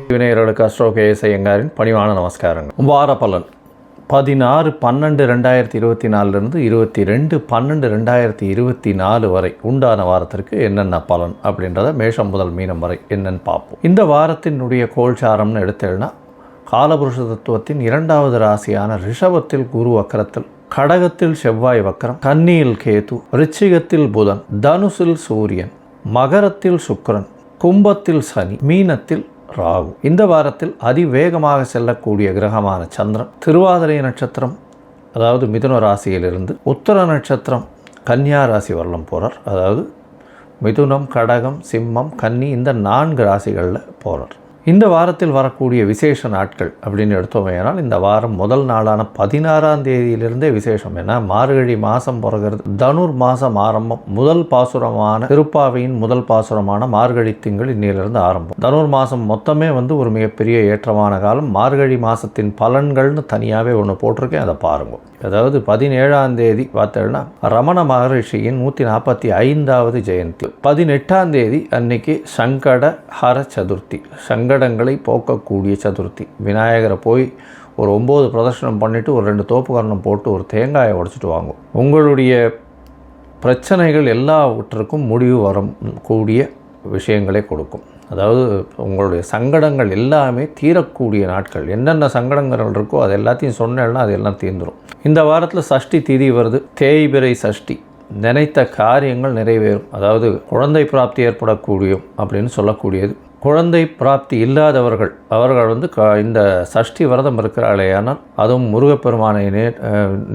விநாயகர்களுக்கு அஸ்ட்ரோகேஎஸ் ஐயங்காரின் பணிவான நமஸ்காரங்கள். வார பலன் 16/12/2024 22/12/2024 வரை உண்டான வாரத்திற்கு என்னென்ன பலன் அப்படின்றத மேஷம் முதல் மீனம் வரை என்னென்னு பார்ப்போம். இந்த வாரத்தினுடைய கோல்சாரம்னு எடுத்தேன்னா காலபுருஷ தத்துவத்தின் 2வது ராசியான ரிஷபத்தில் குரு வக்கரத்தில், கடகத்தில் செவ்வாய் வக்கரம், கன்னியில் கேது, ரிச்சிகத்தில் புதன், தனுசில் சூரியன், மகரத்தில் சுக்கிரன், கும்பத்தில் சனி, மீனத்தில் ராகு. இந்த வாரத்தில் அதிவேகமாக செல்லக்கூடிய கிரகமான சந்திரன் திருவாதிரை நட்சத்திரம், அதாவது மிதுன ராசியிலிருந்து உத்தர நட்சத்திரம் கன்னியா ராசி வரலும் போகிறார். அதாவது மிதுனம், கடகம், சிம்மம், கன்னி இந்த 4 ராசிகளில் போகிறார். இந்த வாரத்தில் வரக்கூடிய விசேஷ நாட்கள் அப்படின்னு எடுத்தோமேனால் இந்த வாரம் முதல் நாளான 16ஆம் தேதியிலிருந்தே விசேஷம். ஏன்னா மார்கழி மாதம் பிறகுறது, தனுர் மாதம் ஆரம்பம், முதல் பாசுரமான திருப்பாவையின் முதல் பாசுரமான மார்கழி திங்கள் இன்னிலிருந்து ஆரம்பம். தனுர் மாதம் மொத்தமே ஒரு மிகப்பெரிய ஏற்றமான காலம். மார்கழி மாதத்தின் பலன்கள்னு தனியாகவே ஒன்று போட்டிருக்கேன், அதை பாருங்கள். அதாவது 17ஆம் தேதி பார்த்தோன்னா ரமண மகரிஷியின் 145வது ஜெயந்தி. 18ஆம் தேதி அன்னைக்கு சங்கட ஹர சதுர்த்தி, சங்கடங்களை போக்கக்கூடிய சதுர்த்தி. விநாயகரை போய் ஒரு 9 பிரதர்ஷனம் பண்ணிவிட்டு ஒரு 2 தோப்புக்கரணம் போட்டு ஒரு தேங்காயை உடைச்சிட்டு வாங்கும். உங்களுடைய பிரச்சனைகள் எல்லாவற்றுக்கும் முடிவு வரக்கூடிய விஷயங்களை கொடுக்கும். அதாவது உங்களுடைய சங்கடங்கள் எல்லாமே தீரக்கூடிய நாட்கள். என்னென்ன சங்கடங்கள் இருக்கோ அது எல்லாத்தையும் சொன்னேன்னா அது எல்லாம் தீர்ந்துடும். இந்த வாரத்தில் சஷ்டி திதி வருது, தேய்பிறை சஷ்டி. நினைத்த காரியங்கள் நிறைவேறும். அதாவது குழந்தை பிராப்தி ஏற்படக்கூடியும் அப்படின்னு சொல்லக்கூடியது. குழந்தை பிராப்தி இல்லாதவர்கள் அவர்கள் இந்த சஷ்டி விரதம் இருக்கிறாளேயானால், அதுவும் முருகப்பெருமானை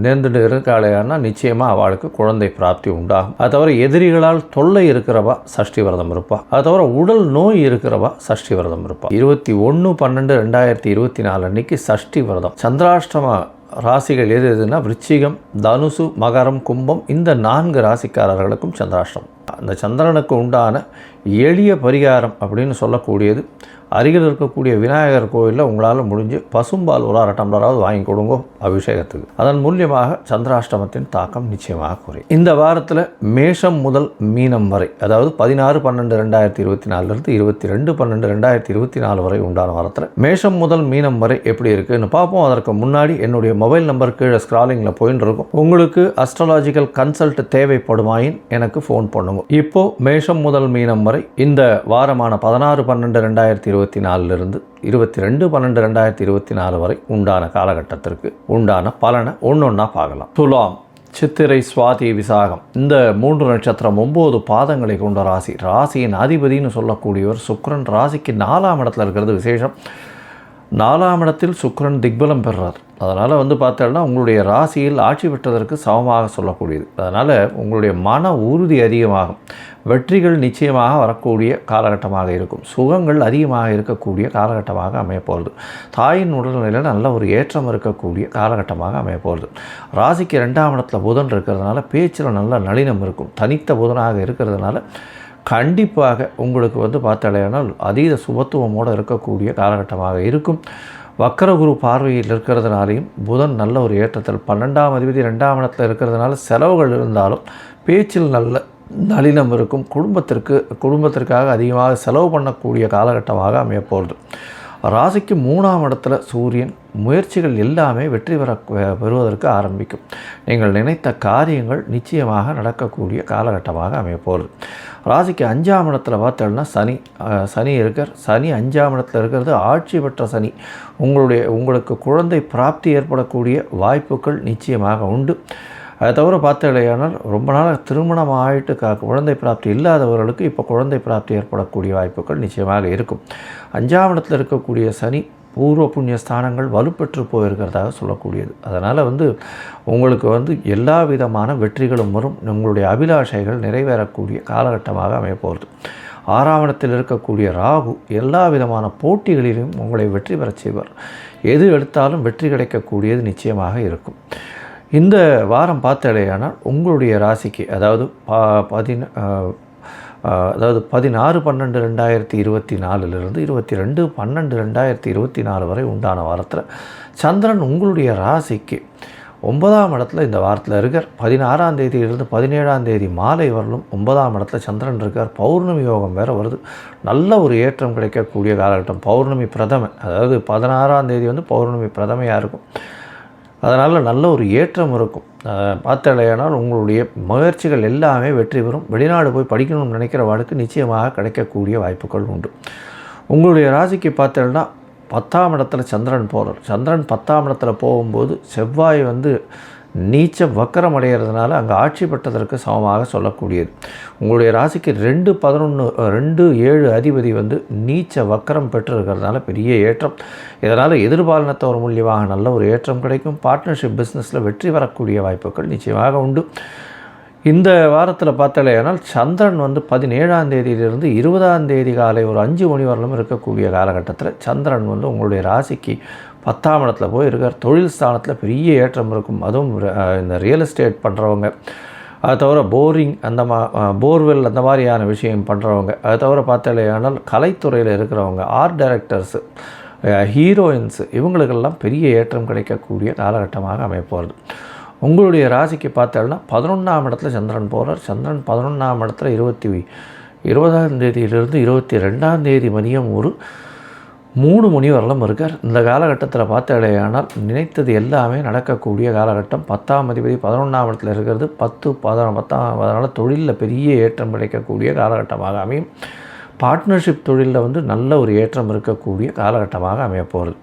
நேர்ந்துட்டு இருக்காளேயானால் நிச்சயமாக அவளுக்கு குழந்தை பிராப்தி உண்டாகும். அது தவிர எதிரிகளால் தொல்லை இருக்கிறவா சஷ்டி விரதம் இருப்பா. அது தவிர உடல் நோய் இருக்கிறவா சஷ்டி விரதம் இருப்பா. 21/12/2024 அன்னைக்கு சஷ்டி விரதம். சந்திராஷ்டம ராசிகள் எதுனா விருச்சிகம், தனுசு, மகரம், கும்பம் இந்த 4 ராசிக்காரர்களுக்கும் சந்திராஷ்டமம். அந்த சந்திரனுக்கு உண்டான எளிய பரிகாரம் அப்படின்னு சொல்லக்கூடியது, அருகில் இருக்கக்கூடிய விநாயகர் கோயிலில் உங்களால் முடிஞ்சு பசும்பால் ஒரு 1/2 டம்ளராவது வாங்கி கொடுங்க அபிஷேகத்துக்கு. அதன் மூலியமாக சந்திராஷ்டமத்தின் தாக்கம் நிச்சயமாக குறையும். இந்த வாரத்தில் மேஷம் முதல் மீனம் வரை, அதாவது 16/12/2024 22/12/2024 வரை உண்டான வாரத்தில் மேஷம் முதல் மீனம் வரை எப்படி இருக்குன்னு பார்ப்போம். அதற்கு முன்னாடி என்னுடைய மொபைல் நம்பர் கீழே ஸ்க்ராலிங்கில் போயின்னு இருக்கும். உங்களுக்கு அஸ்ட்ராலாஜிக்கல் கன்சல்ட் தேவைப்படுமாயின் எனக்கு ஃபோன் பண்ணுங்க. இப்போ மேஷம் முதல் மீனம் வரை இந்த வாரமான 16/12/2024 22/12/2024 வரை உண்டான காலகட்டத்திற்கு உண்டான பலனை ஒன்றொன்னா பார்க்கலாம். துலாம், சித்திரை, சுவாதி, விசாகம் இந்த 3 நட்சத்திரம் 9 பாதங்களை கொண்ட ராசி. ராசியின் அதிபதினு சொல்லக்கூடியவர் சுக்கிரன். ராசிக்கு 4ஆம் இடத்துல இருக்கிறது விசேஷம். 4ஆம் இடத்தில் சுக்கிரன் திக்பலம் பெறுறார். அதனால் பார்த்தோன்னா உங்களுடைய ராசியில் ஆட்சி பெற்றதற்கு சமமாக சொல்லக்கூடியது. அதனால் உங்களுடைய மன உறுதி அதிகமாகும். வெற்றிகள் நிச்சயமாக வரக்கூடிய காலகட்டமாக இருக்கும். சுகங்கள் அதிகமாக இருக்கக்கூடிய காலகட்டமாக அமையப்போகிறது. தாயின் உடல்நிலையில் நல்ல ஒரு ஏற்றம் இருக்கக்கூடிய காலகட்டமாக அமையப்போகிறது. ராசிக்கு 2ஆம் இடத்துல புதன் இருக்கிறதுனால பேச்சில் நல்ல நளினம் இருக்கும். தனித்த புதனாக இருக்கிறதுனால கண்டிப்பாக உங்களுக்கு பார்த்தாலேனால் அதீத சுபத்துவமோடு இருக்கக்கூடிய காலகட்டமாக இருக்கும். வக்கரகுரு பார்வையில் இருக்கிறதுனாலையும் புதன் நல்ல ஒரு ஏற்றத்தில் 12ஆம் அதிபதி 2ஆம் இடத்தில் இருக்கிறதுனால செலவுகள் இருந்தாலும் பேச்சில் நல்ல நளினம் இருக்கும். குடும்பத்திற்காக அதிகமாக செலவு பண்ணக்கூடிய காலகட்டமாக அமையப்போகிறது. ராசிக்கு 3ஆம் இடத்துல சூரியன். முயற்சிகள் எல்லாமே வெற்றி பெறுவதற்கு ஆரம்பிக்கும். நீங்கள் நினைத்த காரியங்கள் நிச்சயமாக நடக்கக்கூடிய காலகட்டமாக அமையப்போகிறது. ராசிக்கு 5ஆம் இடத்துல பார்த்தோம்னா சனி இருக்கார். சனி 5ஆம் இடத்துல இருக்கிறது ஆட்சி பெற்ற சனி. உங்களுக்கு குழந்தை பிராப்தி ஏற்படக்கூடிய வாய்ப்புகள் நிச்சயமாக உண்டு. அதை தவிர பார்த்தலையானால் ரொம்ப நாள் திருமணம் ஆகிட்டு குழந்தை பிராப்தி இல்லாதவர்களுக்கு இப்போ குழந்தை பிராப்தி ஏற்படக்கூடிய வாய்ப்புகள் நிச்சயமாக இருக்கும். 5ஆம் இடத்தில் இருக்கக்கூடிய சனி பூர்வ புண்ணிய ஸ்தானங்கள் வலுப்பெற்று போயிருக்கிறதாக சொல்லக்கூடியது. அதனால் உங்களுக்கு எல்லா விதமான வெற்றிகளும் வரும். உங்களுடைய அபிலாஷைகள் நிறைவேறக்கூடிய காலகட்டமாக அமையப்போகிறது. 6ஆம் இடத்தில் இருக்கக்கூடிய ராகு எல்லா விதமான போட்டிகளிலும் உங்களை வெற்றி பெறச் செய்வார். எது எடுத்தாலும் வெற்றி கிடைக்கக்கூடியது நிச்சயமாக இருக்கும். இந்த வாரம் பார்த்தடையானால் உங்களுடைய ராசிக்கு அதாவது 16/12/2024 22/12/2024 வரை உண்டான வாரத்தில் சந்திரன் உங்களுடைய ராசிக்கு 9ஆம் இடத்துல இந்த வாரத்தில் இருக்கார். 16ஆம் தேதியிலிருந்து 17ஆம் தேதி மாலை வரலும் 9ஆம் இடத்துல சந்திரன் இருக்கார். பௌர்ணமி யோகம் வேறு வருது. நல்ல ஒரு ஏற்றம் கிடைக்கக்கூடிய காலகட்டம். பௌர்ணமி பிரதமை, அதாவது 16ஆம் தேதி வந்து பௌர்ணமி பிரதமையாக இருக்கும். அதனால் நல்ல ஒரு ஏற்றம் இருக்கும். பார்த்தாலேயானால் உங்களுடைய முயற்சிகள் எல்லாமே வெற்றி பெறும். வெளிநாடு போய் படிக்கணும்னு நினைக்கிறவாளுக்கு நிச்சயமாக கிடைக்கக்கூடிய வாய்ப்புகள் உண்டு. உங்களுடைய ராசிக்கு பார்த்தேன்னா 10ஆம் இடத்துல சந்திரன் போகிறார். சந்திரன் 10ஆம் இடத்துல போகும்போது செவ்வாய் வந்து நீச்ச வக்கரம் அடைகிறதுனால அங்கே ஆட்சி பெற்றதற்கு சமமாக சொல்லக்கூடியது. உங்களுடைய ராசிக்கு 2-7 அதிபதி வந்து நீச்ச வக்கரம் பெற்றிருக்கிறதுனால பெரிய ஏற்றம். இதனால் எதிர்பாலினத்தவர் மூலியமாக நல்ல ஒரு ஏற்றம் கிடைக்கும். பார்ட்னர்ஷிப் பிஸ்னஸில் வெற்றி வரக்கூடிய வாய்ப்புகள் நிச்சயமாக உண்டு. இந்த வாரத்தில் பார்த்தாலேயானால் சந்திரன் வந்து 17ஆம் தேதியிலிருந்து 20ஆம் தேதி காலை ஒரு 5 மணி வரலும் இருக்கக்கூடிய காலகட்டத்தில் சந்திரன் வந்து உங்களுடைய ராசிக்கு 10ஆம் இடத்துல போய் இருக்கார். தொழில் ஸ்தானத்தில் பெரிய ஏற்றம் இருக்கும். அதுவும் இந்த ரியல் எஸ்டேட் பண்ணுறவங்க, அதை தவிர போர்வெல் அந்த மாதிரியான விஷயம் பண்ணுறவங்க, அதை தவிர பார்த்தாலேயானால் கலைத்துறையில் இருக்கிறவங்க, ஆர்ட் டைரக்டர்ஸு, ஹீரோயின்ஸு, இவங்களுக்கெல்லாம் பெரிய ஏற்றம் கிடைக்கக்கூடிய காலகட்டமாக அமைப்போகிறது. உங்களுடைய ராசிக்கு பார்த்தோம்னா 11ஆம் இடத்துல சந்திரன் போகிறார். சந்திரன் 11ஆம் இடத்துல 20ஆம் தேதியிலிருந்து 22ஆம் தேதி மதியம் ஒரு 3 மணி வரலும் இருக்கார். இந்த காலகட்டத்தில் பார்த்தாலேயானால் நினைத்தது எல்லாமே நடக்கக்கூடிய காலகட்டம். 10ஆம் அதிபதி 11ஆம் இடத்துல இருக்கிறது 10 அதனால் தொழிலில் பெரிய ஏற்றம் கிடைக்கக்கூடிய காலகட்டமாக அமையும். பார்ட்னர்ஷிப் தொழிலில் வந்து நல்ல ஒரு ஏற்றம் இருக்கக்கூடிய காலகட்டமாக அமையப்போகிறது.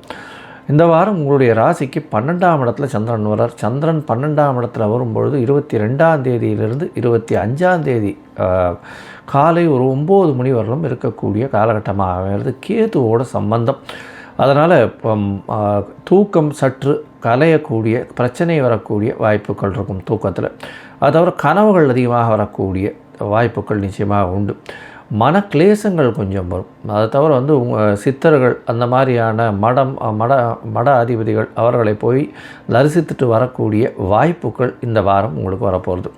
இந்த வாரம் உங்களுடைய ராசிக்கு 12ஆம் இடத்துல சந்திரன் வரார். சந்திரன் 12ஆம் இடத்துல வரும்பொழுது 22ஆம் தேதியிலிருந்து 25ஆம் தேதி காலை ஒரு 9 மணி வரலும் இருக்கக்கூடிய காலகட்டமாக அமைகிறது. கேதுவோட சம்பந்தம். அதனால் தூக்கம் சற்று கலையக்கூடிய பிரச்சனை வரக்கூடிய வாய்ப்புகள் இருக்கும் தூக்கத்தில். அது தவிர கனவுகள் அதிகமாக வரக்கூடிய வாய்ப்புகள் நிச்சயமாக உண்டு. மனக்லேசங்கள் கொஞ்சம் வரும். அதை தவிர வந்து சித்தர்கள் அந்த மாதிரியான மட அதிபதிகள் அவர்களை போய் தரிசித்துட்டு வரக்கூடிய வாய்ப்புகள் இந்த வாரம் உங்களுக்கு வரப்போகிறது.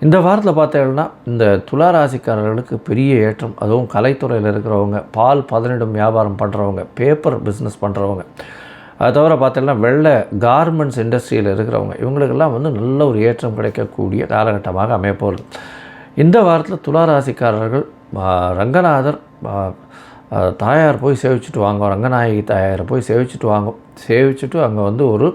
இந்த வாரத்தில் பார்த்தீங்கன்னா இந்த துலா ராசிக்காரர்களுக்கு பெரிய ஏற்றம். அதுவும் கலைத்துறையில் இருக்கிறவங்க, பால் பதனிடும் வியாபாரம் பண்ணுறவங்க, பேப்பர் பிஸ்னஸ் பண்ணுறவங்க, அதை தவிர பார்த்தீங்கன்னா வெள்ளை கார்மெண்ட்ஸ் இண்டஸ்ட்ரியில் இருக்கிறவங்க, இவங்களுக்கெல்லாம் வந்து நல்ல ஒரு ஏற்றம் கிடைக்கக்கூடிய காலகட்டமாக அமையப்போகிறது. இந்த வாரத்தில் துலா ராசிக்காரர்கள் ரங்கநாதர் தாயார் போய் சேவிச்சுட்டு வாங்க, ரங்கநாயகி தாயாரை போய் சேவிச்சுட்டு வாங்க. சேவிச்சுட்டு அங்கே வந்து ஒரு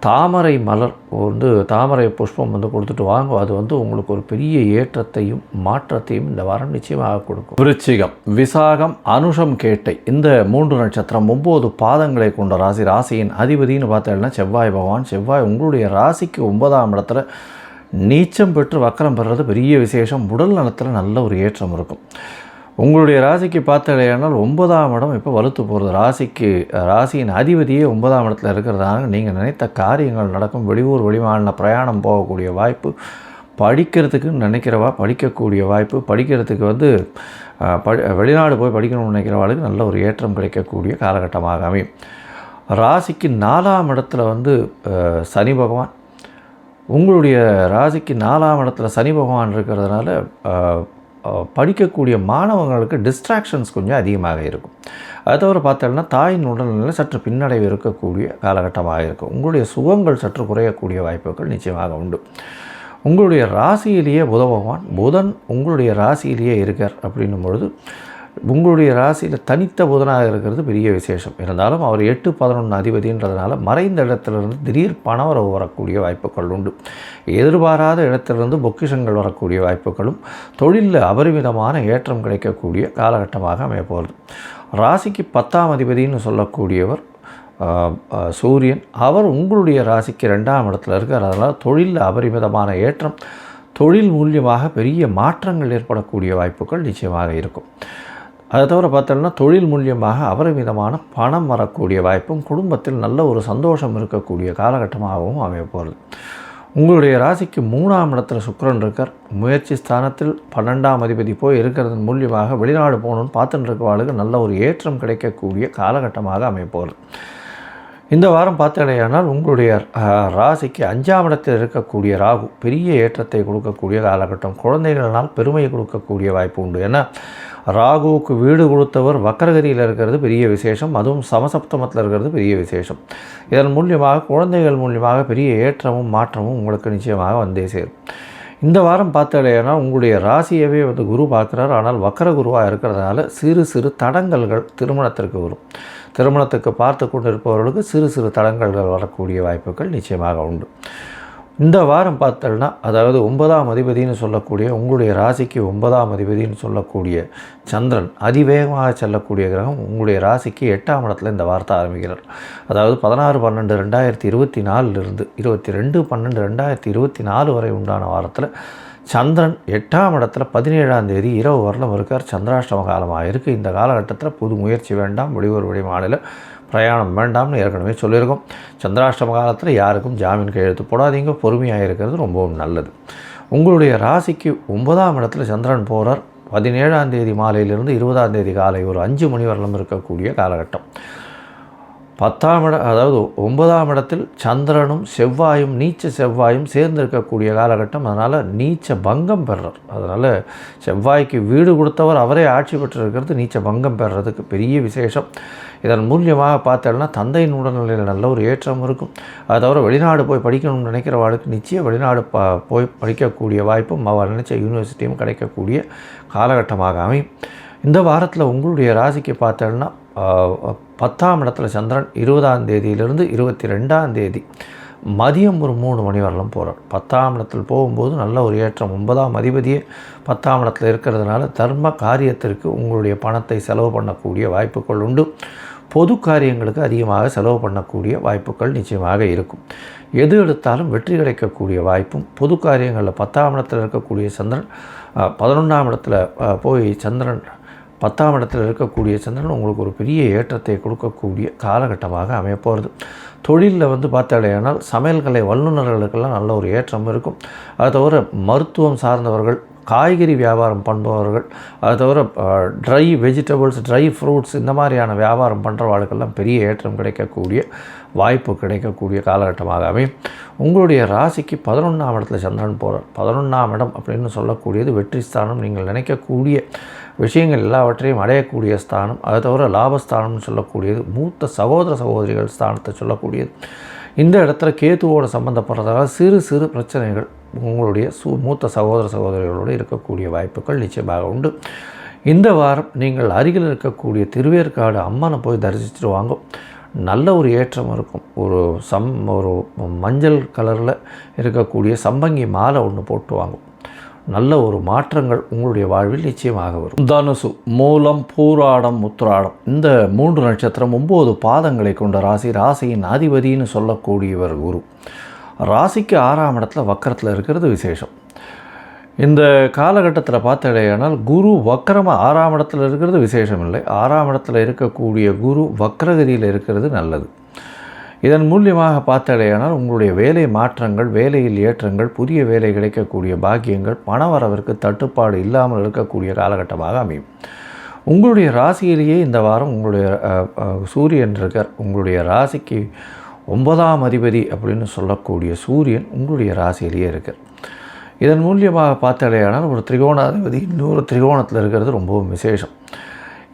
தாமரை மலர் வந்து தாமரை புஷ்பம் வந்து கொடுத்துட்டு வாங்க. அது வந்து உங்களுக்கு ஒரு பெரிய ஏற்றத்தையும் மாற்றத்தையும் இந்த வாரம் நிச்சயமாக கொடுக்கும். விருச்சிகம், விசாகம், அனுஷம், கேட்டை, இந்த 3 நட்சத்திரம் 9 பாதங்களை கொண்ட ராசி. ராசியின் அதிபதினு பார்த்தீங்கன்னா செவ்வாய் பகவான். செவ்வாய் உங்களுடைய ராசிக்கு 9ஆம் இடத்துல நீச்சம் பெற்று வக்கரம் பெறுறது பெரிய விசேஷம். உடல் நலத்தில் நல்ல ஒரு ஏற்றம் இருக்கும். உங்களுடைய ராசிக்கு பார்த்தாலேயானால் 9ஆம் இடம் இப்போ வலுத்து போகிறது. ராசியின் அதிபதியே 9ஆம் இடத்துல இருக்கிறதால நீங்கள் நினைத்த காரியங்கள் நடக்கும். வெளியூர் வெளிமாநில பிரயாணம் போகக்கூடிய வாய்ப்பு, படிக்கிறதுக்கு நினைக்கிறவா படிக்கக்கூடிய வாய்ப்பு, படிக்கிறதுக்கு வந்து வெளிநாடு போய் படிக்கணும்னு நினைக்கிறவாளுக்கு நல்ல ஒரு ஏற்றம் கிடைக்கக்கூடிய காலகட்டமாக அமையும். ராசிக்கு 4ஆம் இடத்துல வந்து சனி பகவான். உங்களுடைய ராசிக்கு 4ஆம் இடத்துல சனி பகவான் இருக்கிறதுனால படிக்கக்கூடிய மாணவர்களுக்கு டிஸ்ட்ராக்ஷன்ஸ் கொஞ்சம் அதிகமாக இருக்கும். அதை தவிர பார்த்தோம்னா தாயின் உடல்நிலை சற்று பின்னடைவு இருக்கக்கூடிய காலகட்டமாக இருக்கும். உங்களுடைய சுகங்கள் சற்று குறையக்கூடிய வாய்ப்புகள் நிச்சயமாக உண்டு. உங்களுடைய ராசியிலேயே புதன் உங்களுடைய ராசியிலேயே இருக்கார். அப்படின்னும் பொழுது உங்களுடைய ராசியில் தனித்த புதனாக இருக்கிறது பெரிய விசேஷம். இருந்தாலும் அவர் 8-11 அதிபதின்றதுனால மறைந்த இடத்திலிருந்து திடீர் பணவரவு வரக்கூடிய வாய்ப்புகள் உண்டு. எதிர்பாராத இடத்திலிருந்து பொக்கிஷங்கள் வரக்கூடிய வாய்ப்புகளும், தொழிலில் அபரிமிதமான ஏற்றம் கிடைக்கக்கூடிய காலகட்டமாக அமையப்போகிறது. ராசிக்கு 10ஆம் அதிபதினு சொல்லக்கூடியவர் சூரியன். அவர் உங்களுடைய ராசிக்கு 2ஆம் இடத்துல இருக்கார். அதனால் தொழிலில் அபரிமிதமான ஏற்றம், தொழில் மூலியமாக பெரிய மாற்றங்கள் ஏற்படக்கூடிய வாய்ப்புகள் நிச்சயமாக இருக்கும். அதை தவிர பார்த்தோம்னா தொழில் மூலியமாக அபரிமிதமான பணம் வரக்கூடிய வாய்ப்பும், குடும்பத்தில் நல்ல ஒரு சந்தோஷம் இருக்கக்கூடிய காலகட்டமாகவும் அமையப்போகிறது. உங்களுடைய ராசிக்கு 3ஆம் இடத்துல சுக்கிரன் இருக்கார். முயற்சி ஸ்தானத்தில் 12ஆம் அதிபதி போய் இருக்கிறதன் மூலியமாக வெளிநாடு போகணுன்னு பார்த்துட்டு இருக்கவாளுக்கு நல்ல ஒரு ஏற்றம் கிடைக்கக்கூடிய காலகட்டமாக அமையப்போகிறது. இந்த வாரம் பார்த்தடையானால் உங்களுடைய ராசிக்கு 5ஆம் இடத்தில் இருக்கக்கூடிய ராகு பெரிய ஏற்றத்தை கொடுக்கக்கூடிய காலகட்டம். குழந்தைகளினால் பெருமையை கொடுக்கக்கூடிய வாய்ப்பு உண்டு. ஏன்னா ராகுவுக்கு வீடு கொடுத்தவர் வக்கரகதியில் இருக்கிறது பெரிய விசேஷம், அதுவும் சமசப்தமத்தில் இருக்கிறது பெரிய விசேஷம். இதன் மூலியமாக குழந்தைகள் மூலியமாக பெரிய ஏற்றமும் மாற்றமும் உங்களுக்கு நிச்சயமாக வந்தே சேரும். இந்த வாரம் பார்த்தடையானால் உங்களுடைய ராசியவே குரு பார்க்குறார். ஆனால் வக்கர குருவாக இருக்கிறதுனால சிறு சிறு தடங்கல்கள் திருமணத்திற்கு வரும். திருமணத்துக்கு பார்த்து கொண்டு இருப்பவர்களுக்கு சிறு சிறு தடங்கல்கள் வரக்கூடிய வாய்ப்புகள் நிச்சயமாக உண்டு. இந்த வாரம் பார்த்தோம்னா அதாவது 9ஆம் அதிபதினு சொல்லக்கூடிய உங்களுடைய ராசிக்கு 9ஆம் அதிபதினு சொல்லக்கூடிய சந்திரன் அதிவேகமாக செல்லக்கூடிய கிரகம் உங்களுடைய ராசிக்கு 8ஆம் இடத்துல இந்த வாரத்தை ஆரம்பிக்கிறார். அதாவது 16/12/2024 22/12/2024 வரை உண்டான வாரத்தில் சந்திரன் 8ஆம் இடத்துல 17ஆம் தேதி இரவு வரலும் இருக்கார். சந்திராஷ்டம காலமாக இருக்குது. இந்த காலகட்டத்தில் புது முயற்சி வேண்டாம், வெளியூர் வெளிமாநில பிரயாணம் வேண்டாம்னு ஏற்கனவே சொல்லியிருக்கோம். சந்திராஷ்டம காலத்தில் யாருக்கும் ஜாமீன் கையெழுத்து போடாதீங்க, பொறுமையாக இருக்கிறது ரொம்பவும் நல்லது. உங்களுடைய ராசிக்கு 9ஆம் இடத்துல சந்திரன் போகிறார். 17ஆம் தேதி மாலையிலிருந்து 20ஆம் தேதி காலை ஒரு 5 மணி வரலும் இருக்கக்கூடிய காலகட்டம். 10ஆம் இடம் அதாவது 9ஆம் இடத்தில் சந்திரனும் செவ்வாயும் நீச்ச செவ்வாயும் சேர்ந்திருக்கக்கூடிய காலகட்டம். அதனால் நீச்ச பங்கம் பெறுறார். அதனால் செவ்வாய்க்கு வீடு கொடுத்தவர் அவரே ஆட்சி பெற்றிருக்கிறது நீச்ச பங்கம் பெறுறதுக்கு பெரிய விசேஷம். இதன் மூலியமாக பார்த்தோம்னா தந்தையின் உடல்நிலையில் நல்ல ஒரு ஏற்றம் இருக்கும். அதை தவிர வெளிநாடு போய் படிக்கணும்னு நினைக்கிறவாளுக்கு நிச்சயம் வெளிநாடு போய் படிக்கக்கூடிய வாய்ப்பும் அவர் நினைச்ச யூனிவர்சிட்டியும் கிடைக்கக்கூடிய காலகட்டமாக அமையும். இந்த வாரத்தில் உங்களுடைய ராசிக்கு பார்த்தோம்னா 10ஆம் இடத்துல சந்திரன் 20ஆம் தேதியிலிருந்து 22ஆம் தேதி மதியம் ஒரு 3 மணி வரலாம் போகிறார். 10ஆம் இடத்தில் போகும்போது நல்ல ஒரு ஏற்றம். 9ஆம் அதிபதியே 10ஆம் இடத்துல இருக்கிறதுனால தர்ம காரியத்திற்கு உங்களுடைய பணத்தை செலவு பண்ணக்கூடிய வாய்ப்புகள் உண்டு. பொது காரியங்களுக்கு அதிகமாக செலவு பண்ணக்கூடிய வாய்ப்புகள் நிச்சயமாக இருக்கும். எது எடுத்தாலும் வெற்றி கிடைக்கக்கூடிய வாய்ப்பும் பொது காரியங்களில் 10ஆம் இடத்தில் இருக்கக்கூடிய சந்திரன் 11ஆம் இடத்துல போய் சந்திரன் 10ஆம் இடத்தில் இருக்கக்கூடிய சந்திரன் உங்களுக்கு ஒரு பெரிய ஏற்றத்தை கொடுக்கக்கூடிய காலகட்டமாக அமையப்போகிறது. தொழிலில் பார்த்தாலேயானால் சமையல் கலை வல்லுநர்களுக்கெல்லாம் நல்ல ஒரு ஏற்றம் இருக்கும். அது தவிர மருத்துவம் சார்ந்தவர்கள், காய்கறி வியாபாரம் பண்ணுபவர்கள், அது தவிர ட்ரை வெஜிடபிள்ஸ், ட்ரை ஃப்ரூட்ஸ் இந்த மாதிரியான வியாபாரம் பண்ணுறவாளுக்கெல்லாம் பெரிய ஏற்றம் கிடைக்கக்கூடிய வாய்ப்பு கிடைக்கக்கூடிய காலகட்டமாக அமையும். உங்களுடைய ராசிக்கு 11ஆம் இடத்துல சந்திரன் போகிறார். 11ஆம் இடம் அப்படின்னு சொல்லக்கூடியது வெற்றி ஸ்தானம். நீங்கள் நினைக்கக்கூடிய விஷயங்கள் எல்லாவற்றையும் அடையக்கூடிய ஸ்தானம். அது தவிர லாபஸ்தானம்னு சொல்லக்கூடியது மூத்த சகோதர சகோதரிகள் ஸ்தானத்தை சொல்லக்கூடியது. இந்த இடத்துல கேத்துவோடு சம்பந்தப்படுறதால சிறு சிறு பிரச்சனைகள் உங்களுடைய மூத்த சகோதர சகோதரிகளோடு இருக்கக்கூடிய வாய்ப்புகள் நிச்சயமாக உண்டு. இந்த வாரம் நீங்கள் அருகில் இருக்கக்கூடிய திருவேற்காடு அம்மனை போய் தரிசிச்சுட்டு வாங்க. நல்ல ஒரு ஏற்றம் இருக்கும். ஒரு மஞ்சள் கலரில் இருக்கக்கூடிய சம்பங்கி மாலை ஒன்று போட்டு வாங்கும். நல்ல ஒரு மாற்றங்கள் உங்களுடைய வாழ்வில் நிச்சயமாக வரும். தனுசு, மூலம், பூராடம், உத்திராடம் இந்த 3 நட்சத்திரம் 9 பாதங்களை கொண்ட ராசி. ராசியின் அதிபதினு சொல்லக்கூடியவர் குரு. ராசிக்கு 6ஆம் இடத்துல வக்கரத்தில் இருக்கிறது விசேஷம். இந்த காலகட்டத்தில் பார்த்தடையானால் குரு வக்கரமாக 6ஆம் இடத்துல இருக்கிறது விசேஷம் இல்லை. 6ஆம் இடத்துல இருக்கக்கூடிய குரு வக்கரகதியில் இருக்கிறது நல்லது. இதன் மூலியமாக பார்த்தடையானால் உங்களுடைய வேலை மாற்றங்கள், வேலையில் ஏற்றங்கள், புதிய வேலை கிடைக்கக்கூடிய பாக்கியங்கள், பணவரவிற்கு தட்டுப்பாடு இல்லாமல் இருக்கக்கூடிய காலகட்டமாக அமையும். உங்களுடைய ராசியிலேயே இந்த வாரம் உங்களுடைய சூரியன் இருக்கார். உங்களுடைய ராசிக்கு 9ஆம் அதிபதி அப்படின்னு சொல்லக்கூடிய சூரியன் உங்களுடைய ராசியிலேயே இருக்கார். இதன் மூலியமாக பார்த்தடையானால் ஒரு திரிகோணாதிபதி இன்னொரு திரிகோணத்தில் இருக்கிறது ரொம்பவும் விசேஷம்.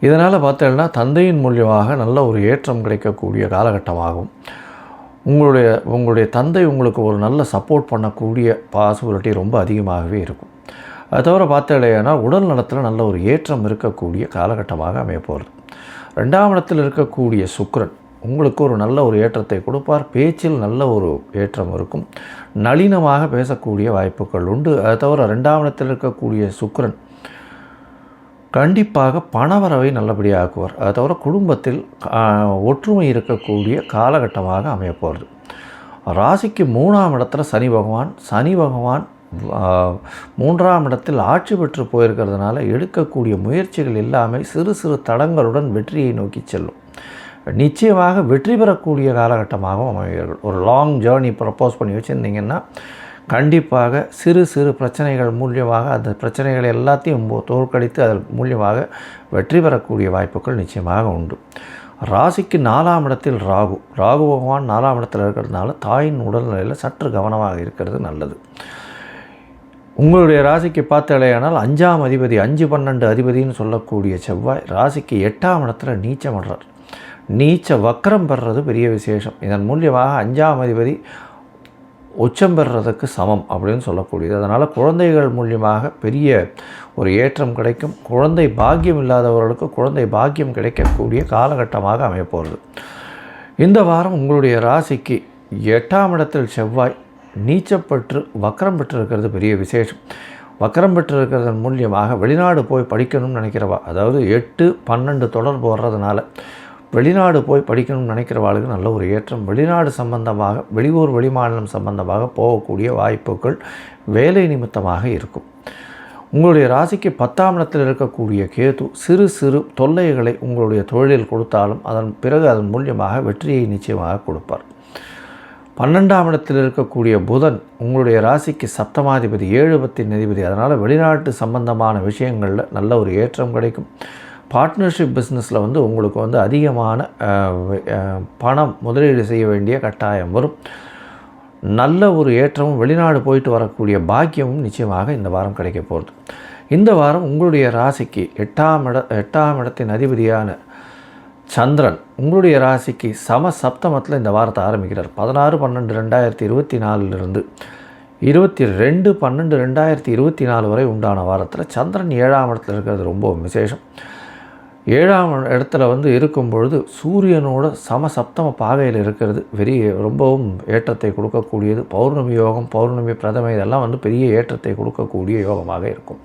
இதனால் பார்த்தீங்கன்னா தந்தையின் மூலியமாக நல்ல ஒரு ஏற்றம் கிடைக்கக்கூடிய காலகட்டமாகும். உங்களுடைய தந்தை உங்களுக்கு ஒரு நல்ல சப்போர்ட் பண்ணக்கூடிய பாசிபிலிட்டி ரொம்ப அதிகமாகவே இருக்கும். அது தவிர பார்த்தீங்கன்னா உடல் நலத்தில் நல்ல ஒரு ஏற்றம் இருக்கக்கூடிய காலகட்டமாக அமையப்போகிறது. 2ஆம் இடத்தில் இருக்கக்கூடிய சுக்கிரன் உங்களுக்கு ஒரு நல்ல ஒரு ஏற்றத்தை கொடுப்பார். பேச்சில் நல்ல ஒரு ஏற்றம் இருக்கும். நளினமாக பேசக்கூடிய வாய்ப்புகள் உண்டு. அது தவிர 2ஆம் இடத்தில் இருக்கக்கூடிய சுக்கிரன் கண்டிப்பாக பணவரவை நல்லபடியாக ஆக்குவார். அது தவிர குடும்பத்தில் ஒற்றுமை இருக்கக்கூடிய காலகட்டமாக அமையப்போகிறது. ராசிக்கு 3ஆம் இடத்துல சனி பகவான் 3ஆம் இடத்தில் ஆட்சி பெற்று போயிருக்கிறதுனால எடுக்கக்கூடிய முயற்சிகள் எல்லாமே சிறு சிறு தடங்களுடன் வெற்றியை நோக்கி செல்லும். நிச்சயமாக வெற்றி பெறக்கூடிய காலகட்டமாகவும் அமைவீர்கள். ஒரு லாங் ஜேர்னி ப்ரப்போஸ் பண்ணி வச்சுருந்தீங்கன்னா கண்டிப்பாக சிறு சிறு பிரச்சனைகள் மூலியமாக அந்த பிரச்சனைகளை எல்லாத்தையும் தோற்கடித்து அதன் மூலியமாக வெற்றி பெறக்கூடிய வாய்ப்புகள் நிச்சயமாக உண்டு. ராசிக்கு 4ஆம் இடத்தில் ராகு பகவான் 4ஆம் இடத்தில் இருக்கிறதுனால தாயின் உடல்நிலையில் சற்று கவனமாக இருக்கிறது நல்லது. உங்களுடைய ராசிக்கு பார்த்தாலேயானால் 5ஆம் அதிபதி 5-12 அதிபதினு சொல்லக்கூடிய செவ்வாய் ராசிக்கு 8ஆம் இடத்துல நீச்சமடுறார். நீச்ச வக்கரம் பெறுறது பெரிய விசேஷம். இதன் மூலியமாக 5ஆம் அதிபதி உச்சம் பெறுறதுக்கு சமம் அப்படின்னு சொல்லக்கூடியது. அதனால் குழந்தைகள் மூலியமாக பெரிய ஒரு ஏற்றம் கிடைக்கும். குழந்தை பாக்கியம் இல்லாதவர்களுக்கு குழந்தை பாக்கியம் கிடைக்கக்கூடிய காலகட்டமாக அமையப்போகிறது. இந்த வாரம் உங்களுடைய ராசிக்கு 8ஆம் இடத்தில் செவ்வாய் நீச்சப்பட்டு வக்கரம் பெற்றிருக்கிறது பெரிய விசேஷம். வக்கரம் பெற்றிருக்கிறதன் மூலியமாக வெளிநாடு போய் படிக்கணும்னு நினைக்கிறவா, அதாவது 8-12 தொடர்பு வர்றதுனால வெளிநாடு போய் படிக்கணும்னு நினைக்கிறவாளுக்கு நல்ல ஒரு ஏற்றம். வெளிநாடு சம்பந்தமாக வெளியூர் வெளிமாநிலம் சம்பந்தமாக போகக்கூடிய வாய்ப்புகள் வேலை நிமித்தமாக இருக்கும். உங்களுடைய ராசிக்கு 10ஆம் இடத்தில் இருக்கக்கூடிய கேது சிறு சிறு தொல்லைகளை உங்களுடைய தொழிலில் கொடுத்தாலும் அதன் பிறகு அதன் மூலியமாக வெற்றியை நிச்சயமாக கொடுப்பார். 12ஆம் இடத்தில் இருக்கக்கூடிய புதன் உங்களுடைய ராசிக்கு சப்தமாதிபதி 7 அதிபதி. அதனால் வெளிநாட்டு சம்பந்தமான விஷயங்களில் நல்ல ஒரு ஏற்றம் கிடைக்கும். பார்ட்னர்ஷிப் பிஸ்னஸில் உங்களுக்கு அதிகமான பணம் முதலீடு செய்ய வேண்டிய கட்டாயம் வரும். நல்ல ஒரு ஏற்றமும் வெளிநாடு போயிட்டு வரக்கூடிய பாக்கியமும் நிச்சயமாக இந்த வாரம் கிடைக்க போகிறது. இந்த வாரம் உங்களுடைய ராசிக்கு 8ஆம் இடத்தின் அதிபதியான சந்திரன் உங்களுடைய ராசிக்கு சப்தமத்தில் இந்த வாரத்தை ஆரம்பிக்கிறார். 16-12-2024 22-12-2024 வரை உண்டான வாரத்தில் சந்திரன் 7ஆம் இடத்துல இருக்கிறது ரொம்ப விசேஷம். 7ஆம் இடத்துல இருக்கும் பொழுது சூரியனோட சப்தம பாகையில் இருக்கிறது ரொம்பவும் ஏற்றத்தை கொடுக்கக்கூடியது. பௌர்ணமி யோகம், பௌர்ணமி பிரதமை இதெல்லாம் பெரிய ஏற்றத்தை கொடுக்கக்கூடிய யோகமாக இருக்கும்.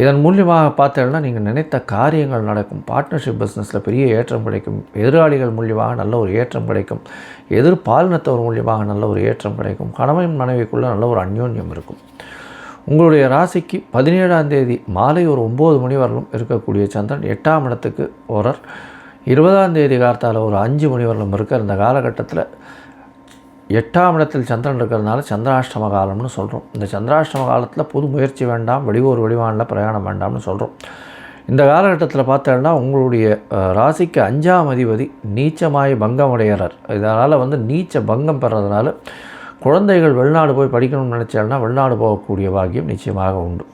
இதன் மூலியமாக பார்த்தீங்கன்னா நீங்கள் நினைத்த காரியங்கள் நடக்கும். பார்ட்னர்ஷிப் பிஸ்னஸில் பெரிய ஏற்றம் கிடைக்கும். எதிராளிகள் மூலியமாக நல்ல ஒரு ஏற்றம் கிடைக்கும். எதிர்பாலினத்தவர் மூலியமாக நல்ல ஒரு ஏற்றம் கிடைக்கும். கணவன் மனைவிக்குள்ளே நல்ல ஒரு அந்யோன்யம் இருக்கும். உங்களுடைய ராசிக்கு 17ஆம் தேதி மாலை ஒரு 9 மணி வரலும் இருக்கக்கூடிய சந்திரன் 8ஆம் இடத்துக்கு போகிறார். 20ஆம் தேதி காலத்தால் ஒரு 5 மணி வரலும் இருக்கிற இந்த காலகட்டத்தில் 8ஆம் இடத்தில் சந்திரன் இருக்கிறதுனால சந்திராஷ்டம காலம்னு சொல்கிறோம். இந்த சந்திராஷ்டம காலத்தில் புது முயற்சி வேண்டாம், வெளியூர் வெளிமாநில பிரயாணம் வேண்டாம்னு சொல்கிறோம். இந்த காலகட்டத்தில் பார்த்தோன்னா உங்களுடைய ராசிக்கு 5ஆம் அதிபதி நீச்சமாய் பங்கம் அடைகிறார். இதனால் நீச்ச பங்கம் பெறதுனால குழந்தைகள் வெளிநாடு போய் படிக்கணும்னு நினச்சால்னா வெளிநாடு போகக்கூடிய பாக்கியம் நிச்சயமாக உண்டு.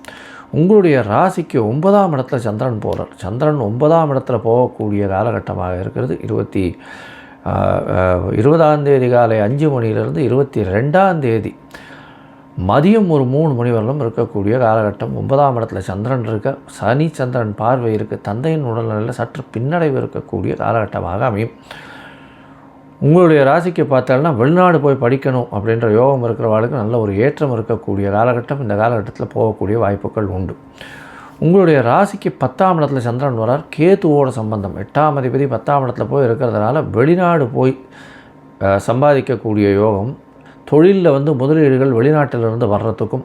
உங்களுடைய ராசிக்கு 9ஆம் இடத்துல சந்திரன் போகிறார். சந்திரன் 9ஆம் இடத்துல போகக்கூடிய காலகட்டமாக இருக்கிறது. 20ஆம் தேதி காலை 5 மணியிலிருந்து 22ஆம் தேதி மதியம் ஒரு 3 மணி வரலும் இருக்கக்கூடிய காலகட்டம். 9ஆம் இடத்துல சந்திரன் இருக்க, சனி சந்திரன் பார்வை இருக்குது. தந்தையின் உடல்நிலையில் சற்று பின்னடைவு இருக்கக்கூடிய காலகட்டமாக அமையும். உங்களுடைய ராசிக்கு பார்த்தாலும் வெளிநாடு போய் படிக்கணும் அப்படின்ற யோகம் இருக்கிறவாளுக்கு நல்ல ஒரு ஏற்றம் இருக்கக்கூடிய காலகட்டம். இந்த காலகட்டத்தில் போகக்கூடிய வாய்ப்புகள் உண்டு. உங்களுடைய ராசிக்கு 10ஆம் இடத்துல சந்திரன் வரார். கேதுவோட சம்பந்தம் 8ஆம் அதிபதி 10ஆம் இடத்துல போய் இருக்கிறதுனால வெளிநாடு போய் சம்பாதிக்கக்கூடிய யோகம், தொழிலில் முதலீடுகள் வெளிநாட்டிலிருந்து வர்றதுக்கும்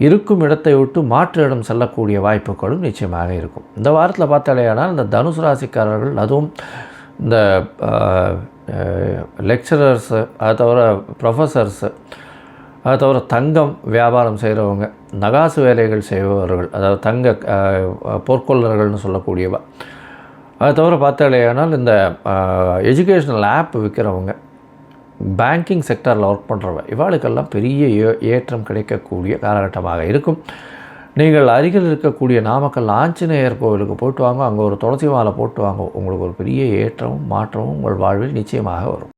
இருக்கும் இடத்தை விட்டு மாற்று இடம் செல்லக்கூடிய வாய்ப்புகளும் நிச்சயமாக இருக்கும். இந்த வாரத்தில் பார்த்தாலேயானால் இந்த தனுசு ராசிக்காரர்கள், அதுவும் இந்த லெக்சரர்ஸு, அதை தவிர ப்ரொஃபஸர்ஸு, அதை தவிர தங்கம் வியாபாரம் செய்கிறவங்க, நகாசு வேலைகள் செய்பவர்கள், அதாவது தங்க பொற்கொள்ளர்கள்னு சொல்லக்கூடியவா, அதை தவிர பார்த்தாலேயானால் இந்த எஜுகேஷ்னல் ஆப் விற்கிறவங்க, பேங்கிங் செக்டரில் ஒர்க் பண்ணுறவங்க, இவாளுக்கெல்லாம் பெரிய ஏற்றம் கிடைக்கக்கூடிய காலகட்டமாக இருக்கும். நீங்கள் அருகில் இருக்கக்கூடிய நாமக்கல் ஆஞ்சநேயர் கோவிலுக்கு போட்டு வாங்க. அங்கே ஒரு துளசி மாலை போட்டு வாங்க. உங்களுக்கு ஒரு பெரிய ஏற்றமும் மாற்றமும் உங்கள் வாழ்வில் நிச்சயமாக வரும்.